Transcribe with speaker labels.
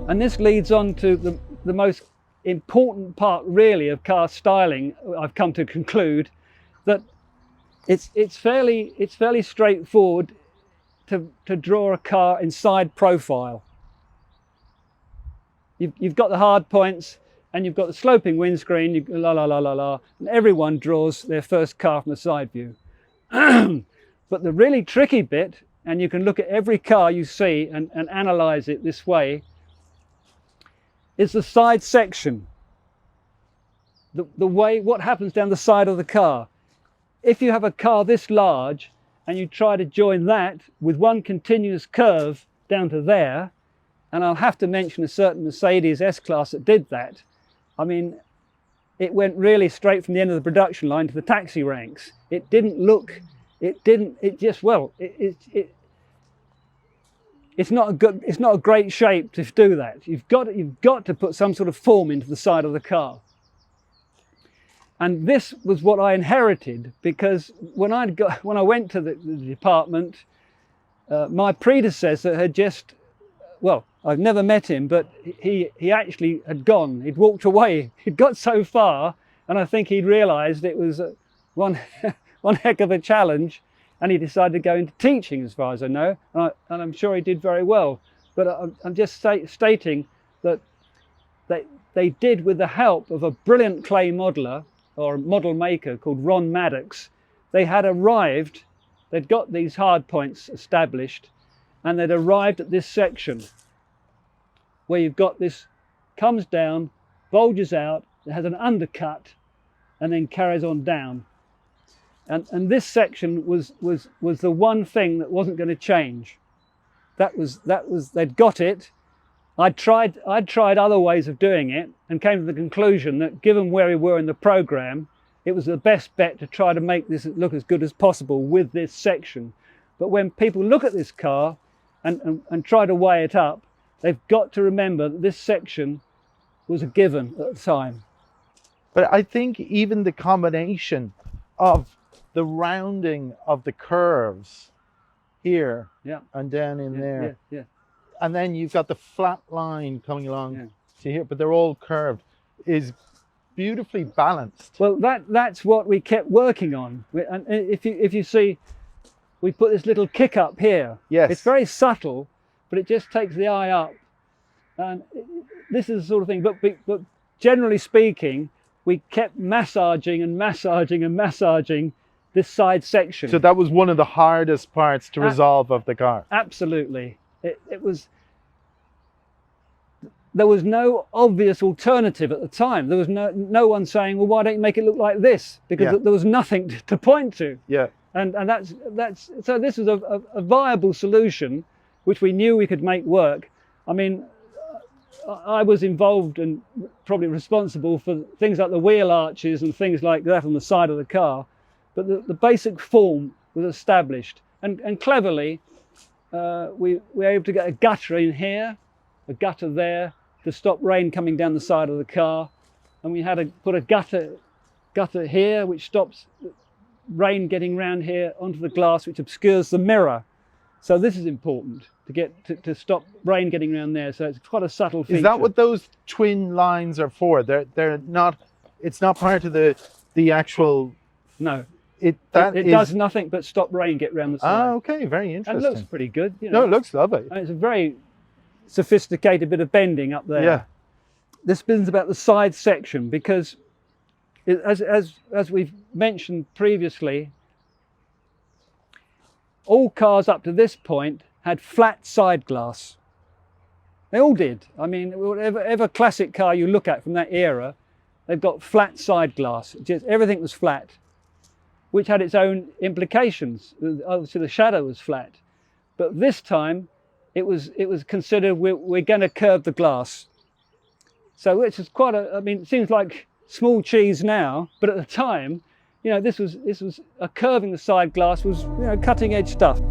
Speaker 1: And this leads on to the most important part really of car styling. I've come to conclude that it's fairly straightforward to draw a car in side profile. You've got the hard points and you've got the sloping windscreen, and everyone draws their first car from a side view. But the really tricky bit, and you can look at every car you see and analyze it this way, is the side section. What happens down the side of the car. If you have a car this large and you try to join that with one continuous curve down to there, and I'll have to mention a certain Mercedes S-Class that did that. I mean, it went really straight from the end of the production line to the taxi ranks. It didn't look, it's not a great shape to do that. You've got to put some sort of form into the side of the car. And this was what I inherited, because when I went to the department, my predecessor had just, well, I've never met him, but he actually had gone. He'd walked away. He'd got so far, and I think he'd realised it was one heck of a challenge, and he decided to go into teaching, as far as I know, and I'm sure he did very well. But I'm just stating that they did, with the help of a brilliant clay modeller or model maker called Ron Maddox. They had arrived, they'd got these hard points established, and they'd arrived at this section where you've got this, comes down, bulges out, it has an undercut, and then carries on down. And this section was the one thing that wasn't going to change. That was they'd got it. I'd tried other ways of doing it and came to the conclusion that, given where we were in the program, it was the best bet to try to make this look as good as possible with this section. But when people look at this car and try to weigh it up, they've got to remember that this section was a given at the time.
Speaker 2: But I think even the combination of the rounding of the curves here,
Speaker 1: yeah,
Speaker 2: and down in there,
Speaker 1: yeah.
Speaker 2: And then you've got the flat line coming along to here, but they're all curved, is beautifully balanced.
Speaker 1: Well, that's what we kept working on. And if you see, we put this little kick up here.
Speaker 2: Yes.
Speaker 1: It's very subtle, but it just takes the eye up. And this is the sort of thing, but generally speaking, we kept massaging and massaging and massaging this side section.
Speaker 2: So that was one of the hardest parts to resolve of the car.
Speaker 1: Absolutely. There was no obvious alternative at the time. There was no one saying, well, why don't you make it look like this? Because there was nothing to point to.
Speaker 2: Yeah.
Speaker 1: And that's so this was a viable solution, which we knew we could make work. I mean, I was involved and probably responsible for things like the wheel arches and things like that on the side of the car, but the basic form was established. And cleverly, we were able to get a gutter in here, a gutter there, to stop rain coming down the side of the car. And we had to put a gutter here, which stops rain getting round here onto the glass, which obscures the mirror. So this is important to stop rain getting around there. So it's quite a subtle feature.
Speaker 2: Is that what those twin lines are for? They're not. It's not part of the actual.
Speaker 1: No.
Speaker 2: It
Speaker 1: does nothing but stop rain get round the side.
Speaker 2: Ah, okay, very interesting.
Speaker 1: And it looks pretty good. You know.
Speaker 2: No, it looks lovely.
Speaker 1: And it's a very sophisticated bit of bending up there.
Speaker 2: Yeah.
Speaker 1: This is about the side section, because as we've mentioned previously, all cars up to this point had flat side glass. They all did. I mean, whatever classic car you look at from that era, they've got flat side glass. Just everything was flat, which had its own implications. Obviously, the shadow was flat, but this time it was considered we're going to curve the glass. So which is quite a. I mean, it seems like small cheese now, but at the time, you know, this was a curving the side glass was, you know, cutting edge stuff.